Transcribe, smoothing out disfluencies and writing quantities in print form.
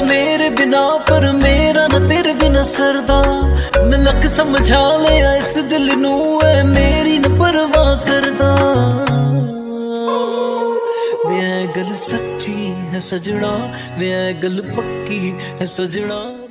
मेरे बिना, पर मेरा ना तेरे बिना सरदा। मैं लख समझा लिया इस दिल नू, है मेरी न परवाह करदा। वे ऐ गल सच्ची है सजना, वे ऐ गल पक्की है सजना।